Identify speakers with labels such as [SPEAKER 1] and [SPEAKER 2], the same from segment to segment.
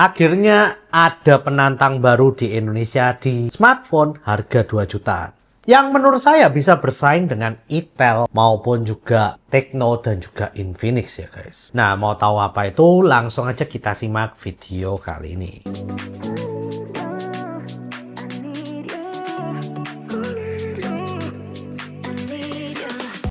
[SPEAKER 1] Akhirnya ada penantang baru di Indonesia di smartphone harga 2 jutaan. Yang menurut saya bisa bersaing dengan Itel maupun juga Tecno dan juga Infinix ya guys. Nah, mau tahu apa itu? Langsung aja kita simak video kali ini.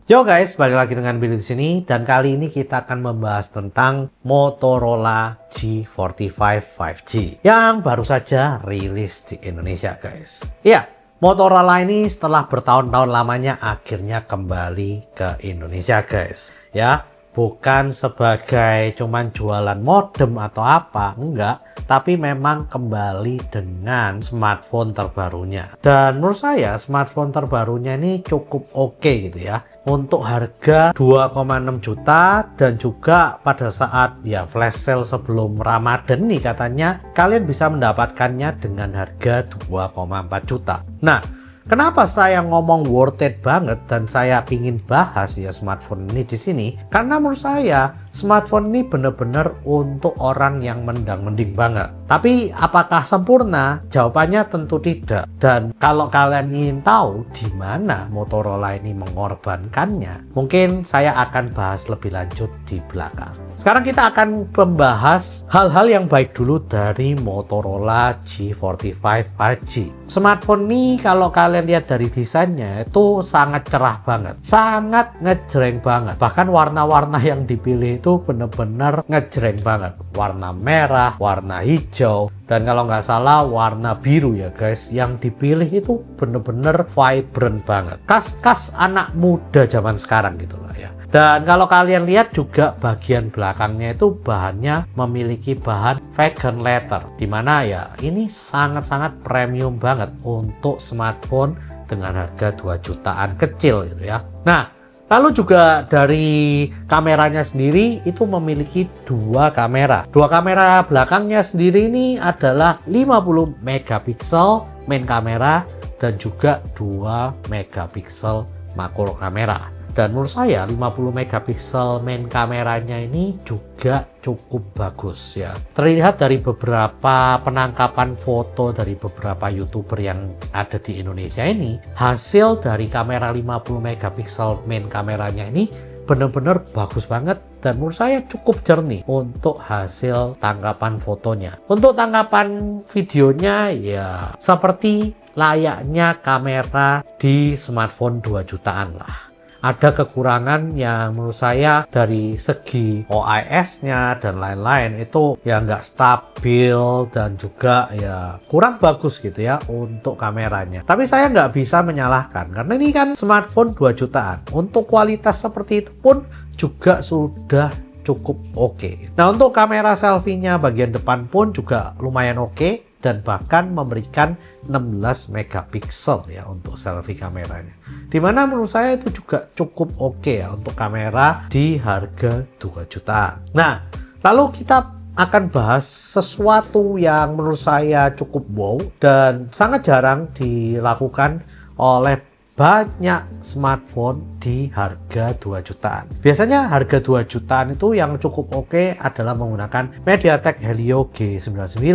[SPEAKER 1] Yo guys, balik lagi dengan Billy di sini, dan kali ini kita akan membahas tentang Motorola G45 5G yang baru saja rilis di Indonesia guys. Iya, Motorola ini setelah bertahun-tahun lamanya akhirnya kembali ke Indonesia guys. Ya, bukan sebagai cuman jualan modem atau apa, enggak, tapi memang kembali dengan smartphone terbarunya. Dan menurut saya smartphone terbarunya ini cukup oke gitu ya. Untuk harga 2,6 juta dan juga pada saat ya flash sale sebelum Ramadan nih katanya kalian bisa mendapatkannya dengan harga 2,4 juta. Nah, kenapa saya ngomong worth it banget dan saya ingin bahas ya smartphone ini di sini? Karena menurut saya smartphone ini benar-benar untuk orang yang mendang-mending banget. Tapi apakah sempurna? Jawabannya tentu tidak. Dan kalau kalian ingin tahu di mana Motorola ini mengorbankannya, mungkin saya akan bahas lebih lanjut di belakang. Sekarang kita akan membahas hal-hal yang baik dulu dari Motorola G45 5G. Smartphone ini kalau kalian lihat dari desainnya itu sangat cerah banget, sangat ngejreng banget. Bahkan warna-warna yang dipilih itu bener-bener ngejreng banget. Warna merah, warna hijau, dan kalau nggak salah warna biru ya guys. Yang dipilih itu bener-bener vibrant banget. Kas-kas anak muda zaman sekarang gitu lah ya. Dan kalau kalian lihat juga bagian belakangnya itu bahannya memiliki bahan vegan leather, dimana ya ini sangat-sangat premium banget untuk smartphone dengan harga 2 jutaan kecil gitu ya. Nah, lalu juga dari kameranya sendiri itu memiliki dua kamera. Dua kamera belakangnya sendiri ini adalah 50 megapiksel main kamera dan juga 2 megapiksel makro kamera. Dan menurut saya 50 megapiksel main kameranya ini juga cukup bagus ya. Terlihat dari beberapa penangkapan foto dari beberapa YouTuber yang ada di Indonesia ini, hasil dari kamera 50 megapiksel main kameranya ini benar-benar bagus banget dan menurut saya cukup jernih untuk hasil tangkapan fotonya. Untuk tangkapan videonya ya seperti layaknya kamera di smartphone 2 jutaan lah. Ada kekurangan yang menurut saya dari segi OIS-nya dan lain-lain itu ya nggak stabil dan juga ya kurang bagus gitu ya untuk kameranya. Tapi saya nggak bisa menyalahkan karena ini kan smartphone 2 jutaan. Untuk kualitas seperti itu pun juga sudah cukup oke. Nah, untuk kamera selfie-nya bagian depan pun juga lumayan oke. Dan bahkan memberikan 16 megapiksel ya untuk selfie kameranya, dimana menurut saya itu juga cukup oke ya untuk kamera di harga 2 jutaan. Nah, lalu kita akan bahas sesuatu yang menurut saya cukup wow dan sangat jarang dilakukan oleh banyak smartphone di harga 2 jutaan. Biasanya harga 2 jutaan itu yang cukup oke adalah menggunakan MediaTek Helio G99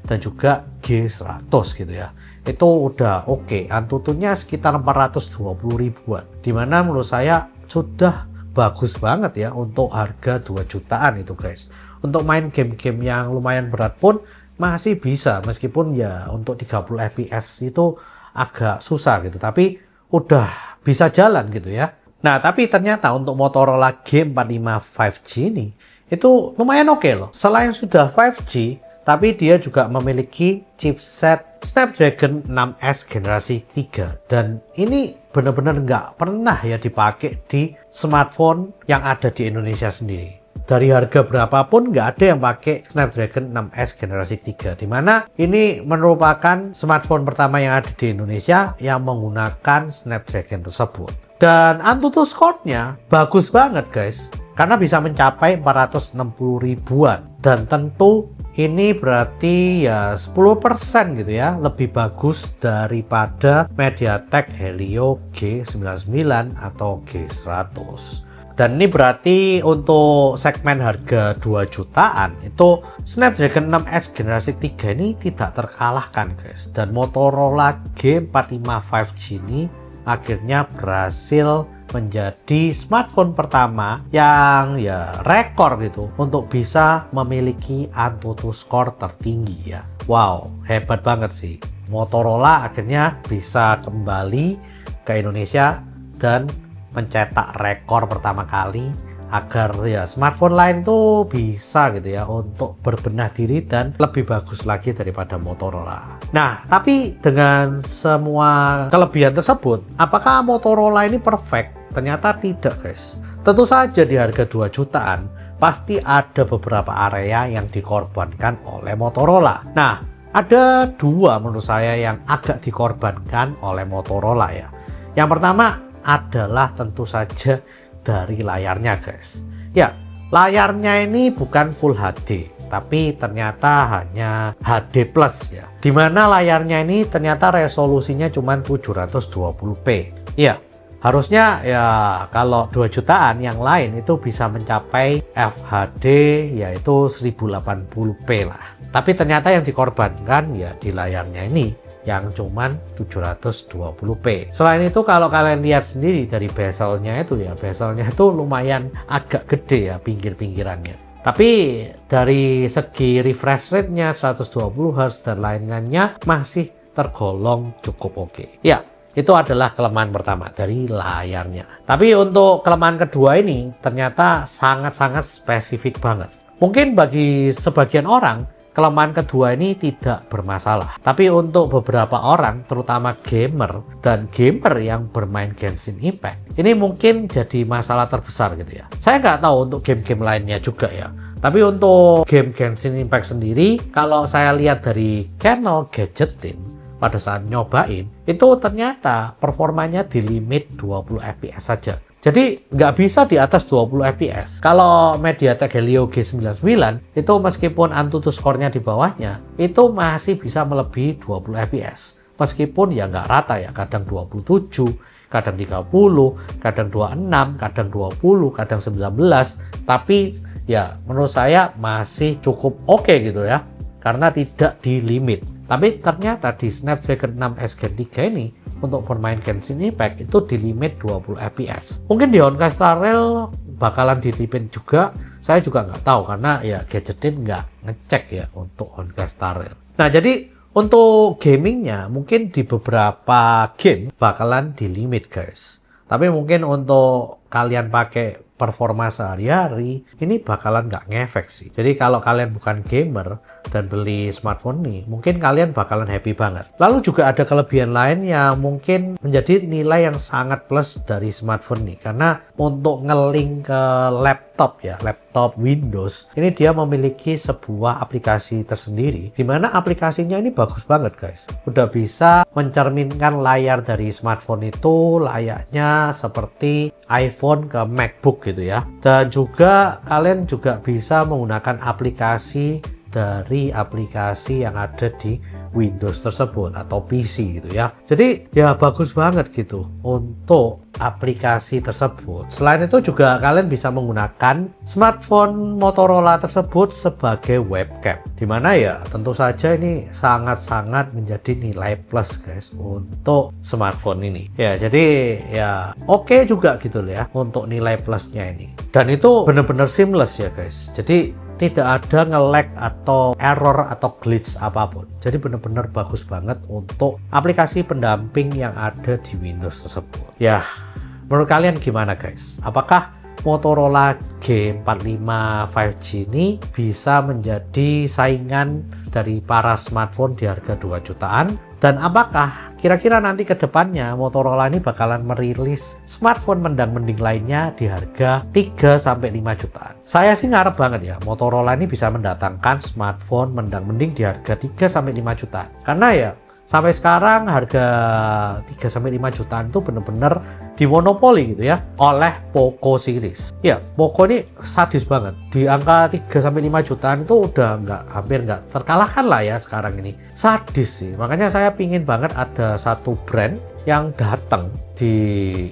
[SPEAKER 1] dan juga G100 gitu ya. Itu udah oke, Antutunya sekitar 420 ribuan. Dimana menurut saya sudah bagus banget ya untuk harga 2 jutaan itu guys. Untuk main game-game yang lumayan berat pun masih bisa, meskipun ya untuk 30 fps itu agak susah gitu, tapi udah bisa jalan gitu ya. Nah, tapi ternyata untuk Motorola G45 5G ini itu lumayan oke loh. Selain sudah 5G, tapi dia juga memiliki chipset Snapdragon 6S generasi 3. Dan ini benar-benar nggak pernah ya dipakai di smartphone yang ada di Indonesia sendiri. Dari harga berapapun nggak ada yang pakai Snapdragon 6S generasi 3, dimana ini merupakan smartphone pertama yang ada di Indonesia yang menggunakan Snapdragon tersebut. Dan Antutu score-nya bagus banget guys, karena bisa mencapai 460 ribuan. Dan tentu ini berarti ya 10% gitu ya, lebih bagus daripada MediaTek Helio G99 atau G100. Dan ini berarti untuk segmen harga 2 jutaan itu Snapdragon 6S generasi 3 ini tidak terkalahkan guys. Dan Motorola G45 5G ini akhirnya berhasil menjadi smartphone pertama yang ya rekor gitu untuk bisa memiliki Antutu score tertinggi ya. Wow, hebat banget sih. Motorola akhirnya bisa kembali ke Indonesia dan mencetak rekor pertama kali agar ya smartphone lain tuh bisa gitu ya untuk berbenah diri dan lebih bagus lagi daripada Motorola. Nah, tapi dengan semua kelebihan tersebut, apakah Motorola ini perfect? Ternyata tidak guys. Tentu saja di harga 2 jutaan pasti ada beberapa area yang dikorbankan oleh Motorola. Nah, ada dua menurut saya yang agak dikorbankan oleh Motorola ya. Yang pertama adalah tentu saja dari layarnya guys. Ya, layarnya ini bukan Full HD, tapi ternyata hanya HD Plus ya. Dimana layarnya ini ternyata resolusinya cuma 720p. Ya, harusnya ya kalau 2 jutaan yang lain itu bisa mencapai FHD yaitu 1080p lah. Tapi ternyata yang dikorbankan ya di layarnya ini yang cuman 720p. Selain itu kalau kalian lihat sendiri dari bezelnya itu ya, bezelnya itu lumayan agak gede ya pinggir-pinggirannya. Tapi dari segi refresh rate-nya 120Hz dan lain-lainnya masih tergolong cukup oke. Ya, itu adalah kelemahan pertama dari layarnya. Tapi untuk kelemahan kedua ini ternyata sangat-sangat spesifik banget. Mungkin bagi sebagian orang kelemahan kedua ini tidak bermasalah. Tapi untuk beberapa orang, terutama gamer dan gamer yang bermain Genshin Impact, ini mungkin jadi masalah terbesar gitu ya. Saya nggak tahu untuk game-game lainnya juga ya. Tapi untuk game Genshin Impact sendiri, kalau saya lihat dari channel Gadgetin, pada saat nyobain, itu ternyata performanya di limit 20 fps saja. Jadi nggak bisa di atas 20 fps. Kalau MediaTek Helio G99 itu meskipun Antutu skornya di bawahnya, itu masih bisa melebihi 20 fps. Meskipun ya nggak rata ya, kadang 27, kadang 30, kadang 26, kadang 20, kadang 19. Tapi ya menurut saya masih cukup oke gitu ya, karena tidak di limit. Tapi ternyata di Snapdragon 6S Gen 3 ini untuk bermain Genshin Impact itu di limit 20 fps. Mungkin di Honkai Star Rail bakalan di limit juga, saya juga nggak tahu karena ya Gadgetin nggak ngecek ya untuk Honkai Star Rail. Nah, jadi untuk gamingnya mungkin di beberapa game bakalan di limit guys. Tapi mungkin untuk kalian pakai performa sehari-hari ini bakalan nggak ngefek sih. Jadi kalau kalian bukan gamer dan beli smartphone nih, mungkin kalian bakalan happy banget. Lalu juga ada kelebihan lain yang mungkin menjadi nilai yang sangat plus dari smartphone nih, karena untuk ngelink ke laptop ya, laptop Windows, ini dia memiliki sebuah aplikasi tersendiri, dimana aplikasinya ini bagus banget guys. Udah bisa mencerminkan layar dari smartphone itu layaknya seperti iPhone ke MacBook gitu ya. Dan juga kalian juga bisa menggunakan aplikasi dari aplikasi yang ada di Windows tersebut atau PC gitu ya. Jadi ya bagus banget gitu untuk aplikasi tersebut. Selain itu juga kalian bisa menggunakan smartphone Motorola tersebut sebagai webcam, dimana ya tentu saja ini sangat-sangat menjadi nilai plus guys untuk smartphone ini ya. Jadi ya oke juga gitu ya untuk nilai plusnya ini, dan itu benar-benar seamless ya guys. Jadi tidak ada nge-lag atau error atau glitch apapun. Jadi benar-benar bagus banget untuk aplikasi pendamping yang ada di Windows tersebut. Ya, menurut kalian gimana guys? Apakah Motorola G45 5G ini bisa menjadi saingan dari para smartphone di harga 2 jutaan? Dan apakah kira-kira nanti ke depannya Motorola ini bakalan merilis smartphone mendang-mending lainnya di harga 3-5 jutaan? Saya sih ngarep banget ya Motorola ini bisa mendatangkan smartphone mendang-mending di harga 3-5 jutaan. Karena ya sampai sekarang harga 3-5 jutaan itu bener-bener dimonopoli gitu ya oleh Poco series. Ya, Poco ini sadis banget. Di angka 3-5 jutaan itu udah hampir nggak terkalahkan lah ya sekarang ini. Sadis sih. Makanya saya pingin banget ada satu brand yang datang di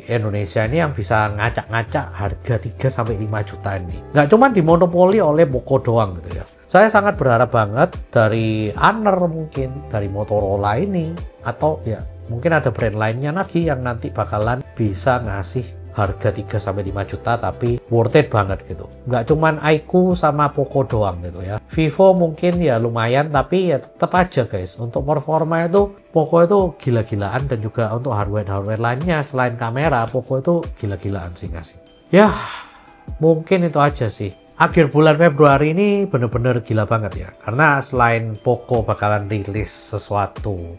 [SPEAKER 1] Indonesia ini yang bisa ngacak-ngacak harga 3-5 juta ini. Nggak cuma dimonopoli oleh Poco doang gitu ya. Saya sangat berharap banget dari Honor, mungkin dari Motorola ini, atau ya mungkin ada brand lainnya lagi yang nanti bakalan bisa ngasih harga 3-5 juta tapi worth it banget gitu. Nggak cuman iQOO sama Poco doang gitu ya. Vivo mungkin ya lumayan, tapi ya tetap aja guys, untuk performa itu Poco itu gila-gilaan, dan juga untuk hardware lainnya selain kamera, Poco itu gila-gilaan sih ngasih. Ya mungkin itu aja sih. Akhir bulan Februari ini bener-bener gila banget ya, karena selain Poco bakalan rilis sesuatu,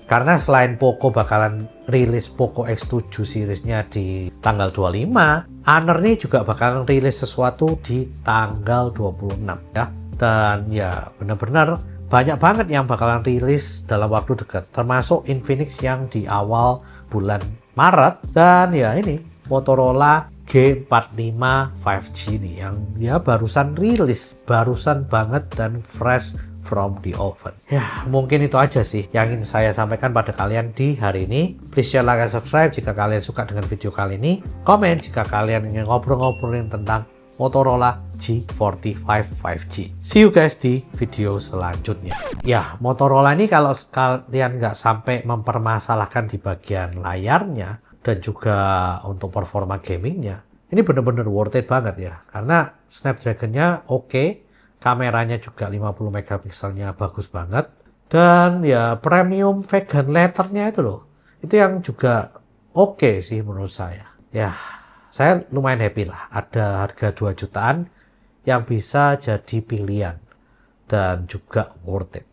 [SPEAKER 1] Poco X7 seriesnya di tanggal 25, Honor nih juga bakalan rilis sesuatu di tanggal 26 ya. Dan ya bener-bener banyak banget yang bakalan rilis dalam waktu dekat, termasuk Infinix yang di awal bulan Maret, dan ya ini Motorola G45 5G nih yang ya barusan rilis, barusan banget dan fresh from the oven. Ya mungkin itu aja sih yang ingin saya sampaikan pada kalian di hari ini. Please share, like, dan subscribe jika kalian suka dengan video kali ini. Komen jika kalian ingin ngobrol-ngobrolin tentang Motorola G45 5G. See you guys di video selanjutnya. Ya, Motorola ini kalau kalian nggak sampai mempermasalahkan di bagian layarnya dan juga untuk performa gamingnya, ini bener-bener worth it banget ya, karena Snapdragon-nya oke, kameranya juga 50 megapikselnya bagus banget, dan ya premium vegan letternya itu loh, itu yang juga oke sih menurut saya. Ya saya lumayan happy lah ada harga 2 jutaan yang bisa jadi pilihan dan juga worth it.